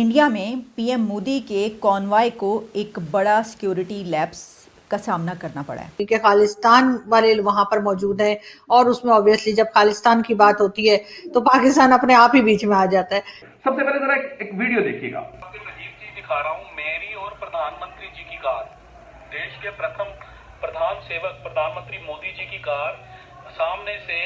India में PM Modi के convoy को एक बड़ा सिक्योरिटी लैप्स का सामना करना पड़ा है। क्योंकि खालिस्तान वाले वहां पर मौजूद हैं और उसमें ऑब्वियसली जब खालिस्तान की बात होती है तो पाकिस्तान अपने आप ही बीच में आ जाता है। सबसे पहले जरा एक वीडियो देखिएगा। अजीब चीज दिखा रहा हूँ, मेरी और प्रधानमंत्री जी की कार, देश के प्रथम प्रधान सेवक प्रधानमंत्री मोदी जी की कार, सामने से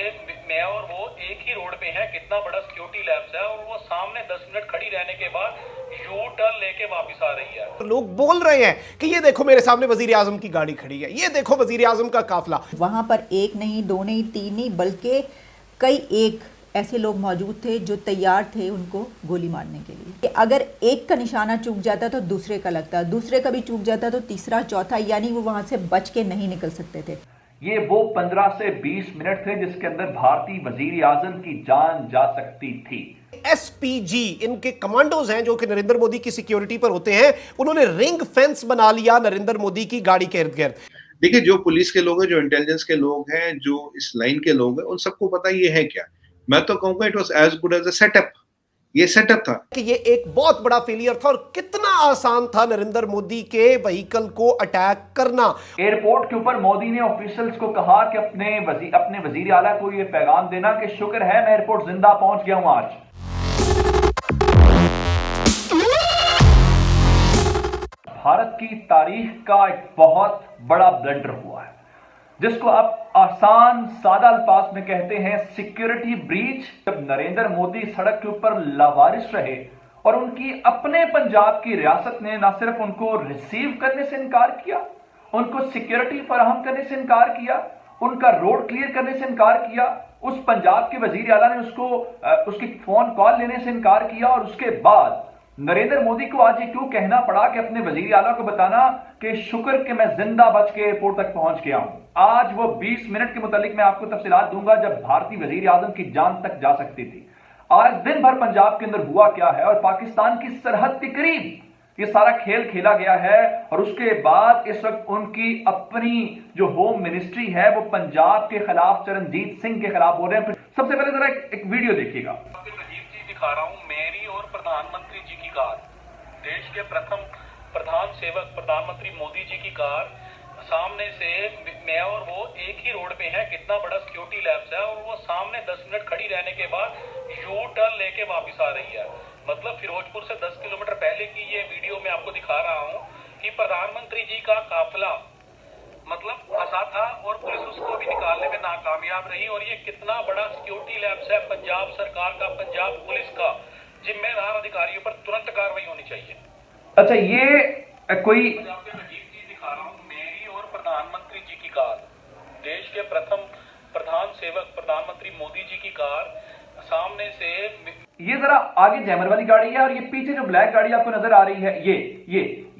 मैं और वो एक ही रोड पे हैं। कितना बड़ा सिक्योरिटी लैब्स है और वो सामने 10 मिनट खड़ी रहने के बाद यू टर्न लेके वापस आ रही है। लोग बोल रहे हैं कि ये देखो मेरे सामने वजीर आजम की गाड़ी खड़ी है, ये देखो वजीर आजम का काफिला। वहां पर एक नहीं, दो नहीं, तीन नहीं, बल्कि कई एक ऐसे लोग मौजूद थे जो तैयार थे उनको गोली मारने के लिए। अगर एक का निशाना चूक जाता तो दूसरे का लगता, दूसरे का भी चूक जाता तो तीसरा, चौथा, यानी वो वहां से बच के नहीं निकल सकते थे। ये वो 15 से 20 मिनट थे जिसके अंदर भारतीय वजीर आजम की जान जा सकती थी। एसपीजी इनके कमांडोज हैं जो कि नरेंद्र मोदी की सिक्योरिटी पर होते हैं। उन्होंने रिंग फेंस बना लिया नरेंद्र मोदी की गाड़ी के इर्द गिर्द। देखिए, जो पुलिस के लोग हैं, जो इंटेलिजेंस के लोग हैं, जो इस लाइन के लोग हैं, उन सबको पता ये है क्या। मैं तो कहूंगा it was as good as a setup. ये सेटअप था कि ये एक बहुत बड़ा फेलियर था और कितना आसान था नरेंद्र मोदी के व्हीकल को अटैक करना। एयरपोर्ट के ऊपर मोदी ने ऑफिशियल्स को कहा कि अपने वजीर आला को ये पैगाम देना कि शुक्र है मैं एयरपोर्ट जिंदा पहुंच गया हूं आज। भारत की तारीख का एक बहुत बड़ा ब्लंडर हुआ है जिसको आप आसान सादा अल्फाज में कहते हैं सिक्योरिटी ब्रीच। जब नरेंद्र मोदी सड़क के ऊपर लावारिस रहे और उनकी अपने पंजाब की रियासत ने न सिर्फ उनको रिसीव करने से इनकार किया, उनको सिक्योरिटी फराहम करने से इनकार किया, उनका रोड क्लियर करने से इनकार किया, उस पंजाब के वजीर आला ने उसकी फोन कॉल लेने से इनकार किया और उसके बाद नरेंद्र मोदी को आज ये क्यों कहना पड़ा कि अपने वजीर आला को बताना कि शुक्र कि मैं जिंदा बच के एयरपोर्ट तक पहुंच गया हूं। आज वो 20 मिनट के मुतालिक मैं आपको तफसीलात दूंगा जब भारतीय वजीर आजम की जान तक जा सकती थी। आज दिन भर पंजाब के अंदर हुआ क्या है और पाकिस्तान की सरहद के करीब ये सारा खेल खेला गया है और उसके बाद इस वक्त उनकी अपनी जो होम मिनिस्ट्री है वो पंजाब के खिलाफ चरणजीत सिंह के खिलाफ बोल रहे हैं। सबसे पहले जरा एक वीडियो देखिएगा। अजीब चीज दिखा रहा हूं, मेरी और प्रधानमंत्री जी की कार, देश के प्रथम प्रधान सेवक प्रधानमंत्री मोदी जी की कार, सामने से मैं और वो एक ही रोड पे हैं। कितना बड़ा सिक्योरिटी लैब्स है और वो सामने 10 मिनट खड़ी रहने के बाद यू टर्न लेके वापस आ रही है। मतलब फिरोजपुर से 10 किलोमीटर पहले की ये वीडियो मैं आपको दिखा रहा हूँ कि प्रधानमंत्री जी का काफिला मतलब फंसा था और पुलिस उसको भी निकालने में नाकामयाब रही। और ये कितना बड़ा सिक्योरिटी लैब्स है पंजाब सरकार का, पंजाब पुलिस का। जिम्मेदार अधिकारियों पर तुरंत कार्रवाई होनी चाहिए। अच्छा, ये कोई अजीब चीज दिखा रहा हूँ, मेरी और प्रधानमंत्री जी की कार, देश के प्रथम प्रधान सेवक प्रधानमंत्री मोदी जी की कार, सामने से ये जरा आगे जैमर वाली गाड़ी है और ये पीछे जो ब्लैक गाड़ी आपको नजर आ रही है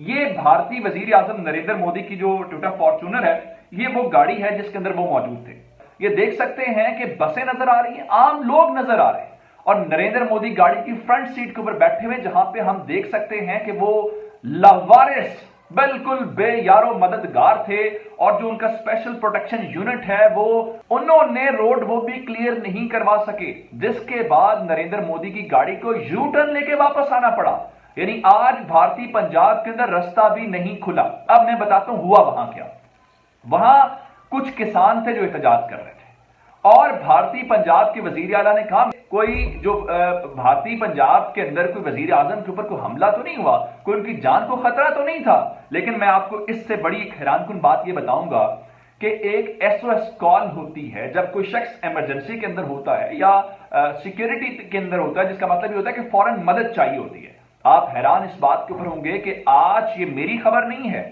ये भारतीय वजीर आजम नरेंद्र मोदी की जो टोयोटा फॉर्च्यूनर है, ये वो गाड़ी है जिसके अंदर वो मौजूद थे। ये देख सकते हैं कि बसें नजर आ रही हैं, आम लोग नजर आ रहे हैं और नरेंद्र मोदी गाड़ी की फ्रंट सीट के ऊपर बैठे हुए, जहां पे हम देख सकते हैं कि वो लावारिस बिल्कुल बेयारो मददगार थे और जो उनका स्पेशल प्रोटेक्शन यूनिट है वो उन्होंने रोड वो भी क्लियर नहीं करवा सके, जिसके बाद नरेंद्र मोदी की गाड़ी को यू टर्न लेके वापस आना पड़ा। यानी आज भारतीय पंजाब के अंदर रास्ता भी नहीं खुला। अब मैं बताता हूं हुआ वहां क्या। वहां कुछ किसान थे जो एहतजाज कर रहे थे और भारतीय पंजाब के वजीर आला ने कहा कोई जो भारतीय पंजाब के अंदर कोई वजीर आजम के ऊपर कोई हमला तो नहीं हुआ, कोई उनकी जान को खतरा तो नहीं था। लेकिन मैं आपको इससे बड़ी एक हैरानकुन बात यह बताऊंगा कि एक एसओएस कॉल होती है जब कोई शख्स इमरजेंसी के अंदर होता है या सिक्योरिटी के अंदर होता है, जिसका मतलब ये होता है कि फौरन मदद चाहिए होती है। आप हैरान इस बात के ऊपर होंगे कि आज ये मेरी खबर नहीं है,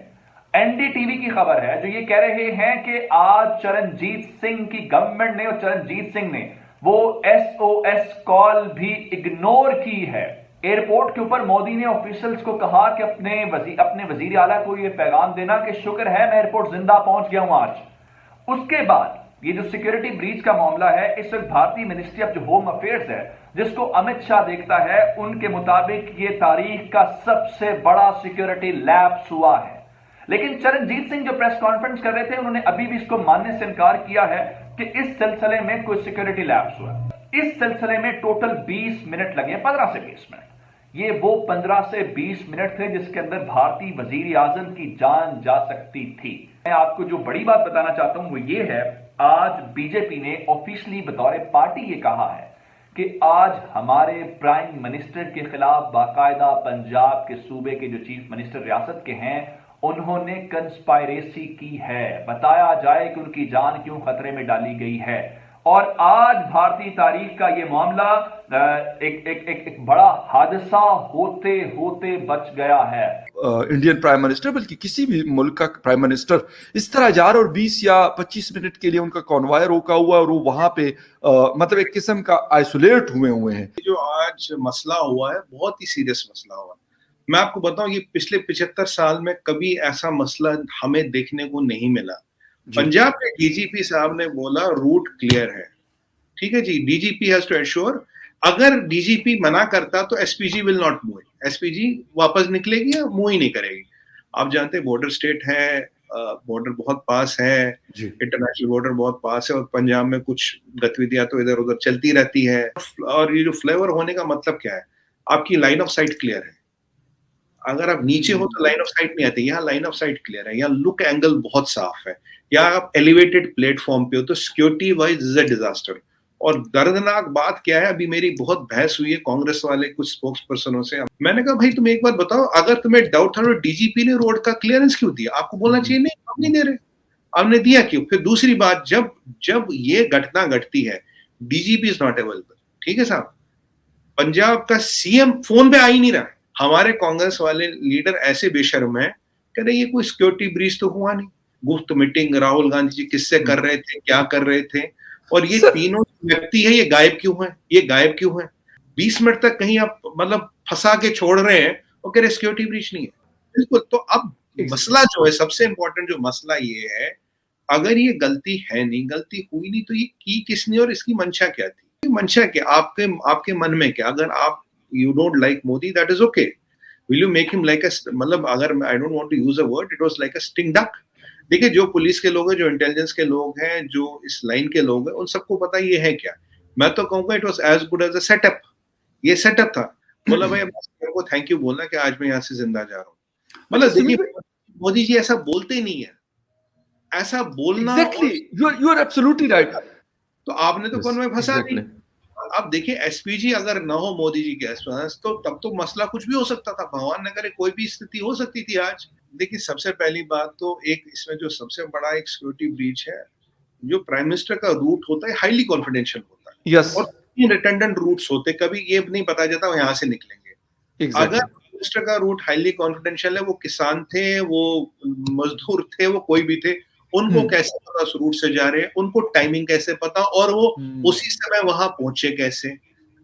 एनडीटीवी की खबर है जो ये कह रहे हैं कि आज चरणजीत सिंह की गवर्नमेंट ने और चरणजीत सिंह ने वो एसओएस कॉल भी इग्नोर की है। एयरपोर्ट के ऊपर मोदी ने ऑफिशियल्स को कहा कि अपने वजीर आला को ये पैगाम देना कि शुक्र है मैं एयरपोर्ट जिंदा पहुंच गया हूं आज। उसके बाद ये जो सिक्योरिटी ब्रीच का मामला है, इस वक्त भारतीय मिनिस्ट्री ऑफ जो होम अफेयर्स है जिसको अमित शाह देखता है, उनके मुताबिक ये तारीख का सबसे बड़ा सिक्योरिटी लैप्स हुआ है। लेकिन चरणजीत सिंह जो प्रेस कॉन्फ्रेंस कर रहे थे उन्होंने अभी भी इसको मानने से इनकार किया है कि इस सिलसिले में कोई सिक्योरिटी लैप्स हुआ। इस सिलसिले में टोटल 20 मिनट लगे, 15 से 20 मिनट। ये वो 15 से 20 मिनट थे जिसके अंदर भारतीय वजीर आजम की जान जा सकती थी। मैं आपको जो बड़ी बात बताना चाहता हूं वो ये है, आज बीजेपी ने ऑफिशियली बतौर पार्टी ये कहा है कि आज हमारे प्राइम मिनिस्टर के खिलाफ बाकायदा पंजाब के सूबे के जो चीफ मिनिस्टर रियासत के हैं उन्होंने कंस्पायरेसी की है, बताया जाए कि उनकी जान क्यों खतरे में डाली गई है। और आज भारतीय तारीख का ये मामला एक बड़ा हादसा होते होते बच गया है। इंडियन प्राइम मिनिस्टर, बल्कि किसी भी मुल्क का प्राइम मिनिस्टर इस तरह जा रहा और 20 या 25 मिनट के लिए उनका कॉन्वॉय रोका हुआ और वो वहां पे मतलब एक किस्म का आइसोलेट हुए हैं। जो आज मसला हुआ है बहुत ही सीरियस मसला हुआ है। मैं आपको बताऊं ये पिछले 75 साल में कभी ऐसा मसला हमें देखने को नहीं मिला। पंजाब के डीजीपी साहब ने बोला रूट क्लियर है, ठीक है जी, डीजीपी हैज टू एश्योर। अगर डीजीपी मना करता तो SPG will not move, SPG वापस निकलेगी या मूव ही नहीं करेगी। आप जानते हैं बॉर्डर स्टेट है, बॉर्डर बहुत पास है, इंटरनेशनल बॉर्डर बहुत पास है और पंजाब में कुछ गतिविधियां तो इधर उधर चलती रहती है। और ये जो फ्लेवर होने का मतलब क्या है, आपकी लाइन ऑफ साइट क्लियर है। अगर आप नीचे हो तो लाइन ऑफ साइट नहीं आती, यहाँ लाइन ऑफ साइट क्लियर है, यहाँ लुक एंगल बहुत साफ है, या आप एलिवेटेड प्लेटफॉर्म पे हो तो security wise is a disaster. और दर्दनाक बात क्या है, अभी मेरी बहुत बहस हुई है कांग्रेस वाले कुछ स्पोक्स पर्सनों से। मैंने कहा भाई तुम एक बात बताओ, अगर तुम्हें डाउट था तो डीजीपी ने रोड का क्लियरेंस क्यों दिया? आपको बोलना चाहिए नहीं आप नहीं दे रहे, आपने दिया क्यों? फिर दूसरी बात, जब ये घटना घटती है डीजीपी इज नॉट अवेलेबल, ठीक है साहब, पंजाब का सीएम फोन पे आ ही नहीं रहा। हमारे कांग्रेस वाले लीडर ऐसे बेशर्म है, कह रहे ये कोई सिक्योरिटी ब्रीच तो हुआ नहीं, गुप्त मीटिंग राहुल गांधी जी किससे कर रहे थे, क्या कर रहे थे, और ये तीनों व्यक्ति है ये गायब क्यों है, ये गायब क्यों है? 20 मिनट तक कहीं आप मतलब फंसा के छोड़ रहे हैं और कह रहे सिक्योरिटी ब्रीच नहीं है। बिल्कुल, तो अब मसला जो है, सबसे इंपॉर्टेंट जो मसला ये है, अगर ये गलती है नहीं, गलती हुई नहीं, तो ये की किसने और इसकी मंशा क्या थी? मंशा क्या, आपके मन में क्या? अगर आप you don't like Modi, that is okay. Will you make him like a, मतलब अगर I don't want to use a word, it was like a sting duck. देखिए जो पुलिस के लोग हैं, जो इंटेलिजेंस के लोग हैं, जो इस लाइन के लोग हैं, उन सबको पता ये है क्या। मैं तो कहूँगा it was as good as a setup. ये सेटअप था, बोला भाई मेरे को थैंक यू बोलना कि आज मैं यहाँ से जिंदा जा रहा हूँ। मतलब देखिए मोदी जी ऐसा बोलते ही नहीं है, ऐसा बोलना Exactly. You are absolutely right. तो आपने तो कौन में फंसा नहीं। अब देखिए एसपीजी अगर न हो मोदी जी के आसपास तो तब तो मसला कुछ भी हो सकता था, भगवान न करे कोई भी स्थिति हो सकती थी आज। देखिए सबसे पहली बात तो एक इसमें जो सबसे बड़ा एक सिक्योरिटी ब्रीच है, जो प्राइम मिनिस्टर का रूट होता है हाईली कॉन्फिडेंशियल होता है। Yes. और रिटर्डेंट रूट्स होते, कभी ये नहीं पता जाता वो यहाँ से निकलेंगे। Exactly. अगर मिनिस्टर का रूट हाईली कॉन्फिडेंशियल है, वो किसान थे, वो मजदूर थे, वो कोई भी थे, उनको कैसे पता उस रूट से जा रहे हैं, उनको टाइमिंग कैसे पता, और वो उसी समय वहां पहुंचे कैसे?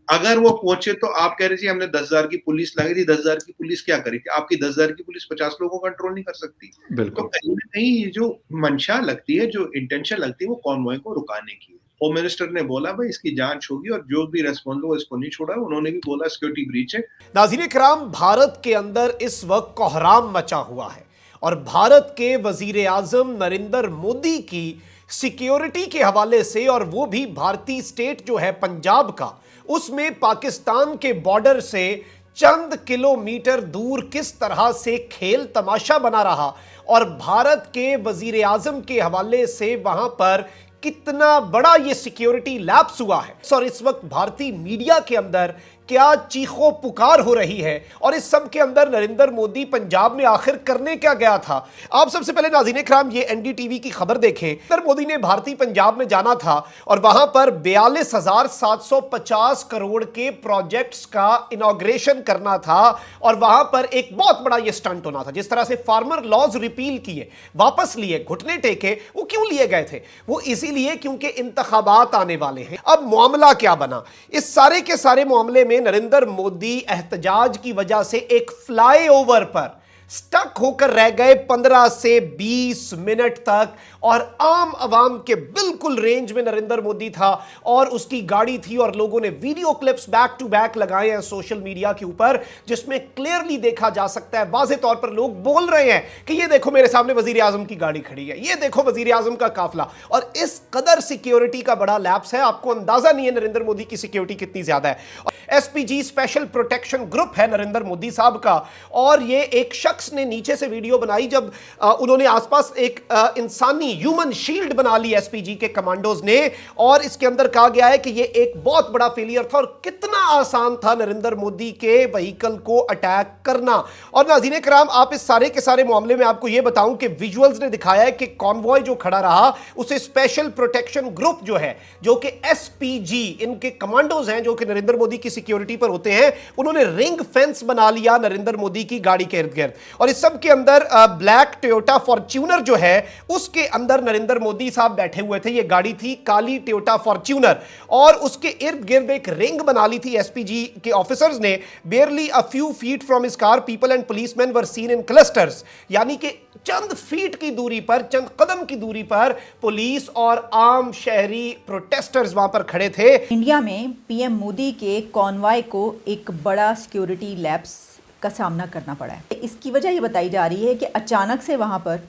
अगर वो पहुंचे तो आप कह रहे थे हमने 10,000 की पुलिस लगाई थी, 10,000 की पुलिस क्या करी थी? आपकी 10,000 की पुलिस 50 लोगों को कंट्रोल नहीं कर सकती। तो कहीं ना कहीं ये जो मंशा लगती है, जो इंटेंशन लगती है, वो कॉन्वॉय को रुकाने की है। होम मिनिस्टर ने बोला भाई इसकी जांच होगी और जो भी रेस्पॉन्ड हो इसको नहीं छोड़ा। उन्होंने भी बोला सिक्योरिटी ब्रीच है। नाज़रीन इकराम, भारत के अंदर इस वक्त कोहराम मचा हुआ है और भारत के वजीर आजम नरेंद्र मोदी की सिक्योरिटी के हवाले से, और वो भी भारतीय स्टेट जो है पंजाब का, उसमें पाकिस्तान के बॉर्डर से चंद किलोमीटर दूर किस तरह से खेल तमाशा बना रहा और भारत के वजीर आजम के हवाले से वहां पर कितना बड़ा ये सिक्योरिटी लैप्स हुआ है। और इस वक्त भारतीय मीडिया के अंदर क्या चीखों पुकार हो रही है और इस सब के अंदर नरेंद्र मोदी पंजाब में आखिर करने क्या गया था। आप सबसे पहले नाज़रीन इकराम ये एनडीटीवी की खबर देखें। नरेंद्र मोदी ने भारतीय पंजाब में जाना था और वहां पर 42,750 करोड़ के प्रोजेक्ट्स का इनॉग्रेशन करना था और वहां पर एक बहुत बड़ा ये स्टंट होना था। जिस तरह से फार्मर लॉज रिपील किए, वापस लिए, घुटने टेके, वो क्यों लिए गए थे? वो इसीलिए क्योंकि इंतखाबात आने वाले हैं। अब मामला क्या बना? इस सारे के सारे मामले में नरेंद्र मोदी एहतजाज की वजह से एक फ्लाईओवर पर स्टक होकर रह गए 15 से 20 मिनट तक, और आम आवाम के बिल्कुल रेंज में नरेंद्र मोदी था और उसकी गाड़ी थी, और लोगों ने video clips back to back लगाए हैं सोशल मीडिया के ऊपर, जिसमें क्लियरली देखा जा सकता है, वाज़े तौर पर लोग बोल रहे हैं कि ये देखो मेरे सामने वजीर आजम की गाड़ी खड़ी है, ये देखो वजीर आजम का काफिला। और इस कदर सिक्योरिटी का बड़ा लैप्स है, आपको अंदाजा नहीं है नरेंद्र मोदी की सिक्योरिटी कितनी ज्यादा है। एसपीजी स्पेशल प्रोटेक्शन ग्रुप है नरेंद्र मोदी साहब का, और ये एक शख्स ने नीचे से वीडियो बनाई जब उन्होंने आसपास एक इंसानी ह्यूमन शील्ड बना ली एसपीजी के कमांडोज ने, और इसके अंदर कहा गया है कि ये एक बहुत बड़ा फेलियर था और कितना आसान था नरेंद्र मोदी के व्हीकल को अटैक करना। और नाज़रीन कराम, आप इस सारे के सारे मामले में आपको यह बताऊं कि विजुअल्स ने दिखाया है कि कॉन्वॉय जो खड़ा रहा उसे स्पेशल प्रोटेक्शन ग्रुप जो है, जो कि एसपीजी, इनके कमांडोज हैं जो कि नरेंद्र मोदी की सिक्योरिटी पर होते हैं, उन्होंने रिंग फेंस बना लिया नरेंद्र मोदी की गाड़ी के इर्द गिर्द। और इस सब के अंदर ब्लैक टोयोटा फॉर्च्यूनर जो है उसके अंदर नरेंद्र मोदी साहब बैठे हुए थे। ये गाड़ी थी काली टोयोटा फॉर्च्यूनर, और उसके इर्द गिर्द एक रिंग बना ली थी एसपीजी के ऑफिसर्स ने। बेयरली a few feet from his car people and policeman were seen in clusters, यानी कि चंद फीट की दूरी पर, चंद कदम की दूरी पर पुलिस और आम शहरी प्रोटेस्टर्स वहां पर खड़े थे। इंडिया में पीएम मोदी के कॉन्वॉय को एक बड़ा सिक्योरिटी लैप्स का सामना करना पड़ा है। इसकी वजह ये बताई जा रही है कि अचानक से वहाँ पर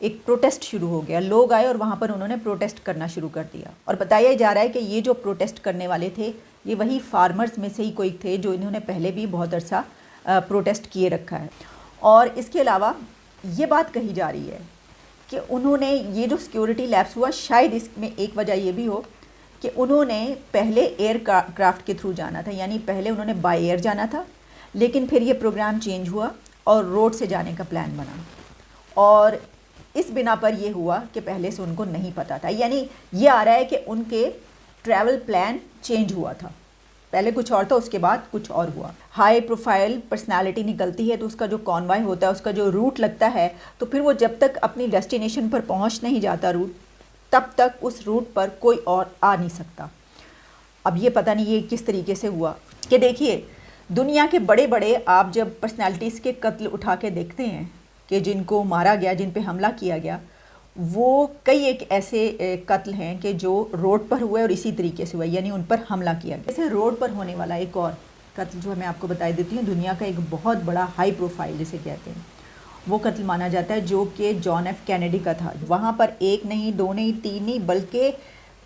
एक प्रोटेस्ट शुरू हो गया, लोग आए और वहाँ पर उन्होंने प्रोटेस्ट करना शुरू कर दिया। और बताया जा रहा है कि ये जो प्रोटेस्ट करने वाले थे ये वही फार्मर्स में से ही कोई थे जो इन्होंने पहले भी बहुत अरसा प्रोटेस्ट किए रखा है। और इसके अलावा ये बात कही जा रही है कि उन्होंने ये जो सिक्योरिटी लैप्स हुआ, शायद इसमें एक वजह ये भी हो कि उन्होंने पहले एयर क्राफ्ट के थ्रू जाना था, यानी पहले उन्होंने बाय एयर जाना था, लेकिन फिर ये प्रोग्राम चेंज हुआ और रोड से जाने का प्लान बना, और इस बिना पर ये हुआ कि पहले से उनको नहीं पता था। यानी ये आ रहा है कि उनके ट्रैवल प्लान चेंज हुआ था, पहले कुछ और था, उसके बाद कुछ और हुआ। हाई प्रोफाइल पर्सनालिटी निकलती है तो उसका जो कॉन्वॉय होता है, उसका जो रूट लगता है, तो फिर वो जब तक अपनी डेस्टिनेशन पर पहुंच नहीं जाता रूट, तब तक उस रूट पर कोई और आ नहीं सकता। अब ये पता नहीं ये किस तरीके से हुआ कि देखिए, दुनिया के बड़े बड़े आप जब पर्सनालिटीज़ के कत्ल उठा के देखते हैं कि जिनको मारा गया, जिन पे हमला किया गया, वो कई एक ऐसे कत्ल हैं कि जो रोड पर हुए और इसी तरीके से हुआ, यानी उन पर हमला किया गया। जैसे रोड पर होने वाला एक और कत्ल जो मैं आपको बता देती हूँ, दुनिया का एक बहुत बड़ा हाई प्रोफाइल जिसे कहते हैं, वो कत्ल माना जाता है जो कि जॉन एफ कैनेडी का था। वहाँ पर एक नहीं, दो नहीं, तीन नहीं, बल्कि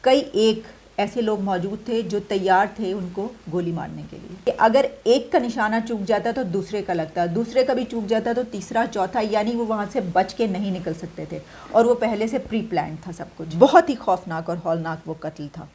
कई एक ऐसे लोग मौजूद थे जो तैयार थे उनको गोली मारने के लिए। कि अगर एक का निशाना चूक जाता तो दूसरे का लगता, दूसरे का भी चूक जाता तो तीसरा, चौथा, यानी वो वहाँ से बच के नहीं निकल सकते थे, और वो पहले से प्री प्लान था सब कुछ। बहुत ही खौफनाक और हौलनाक वो कत्ल था।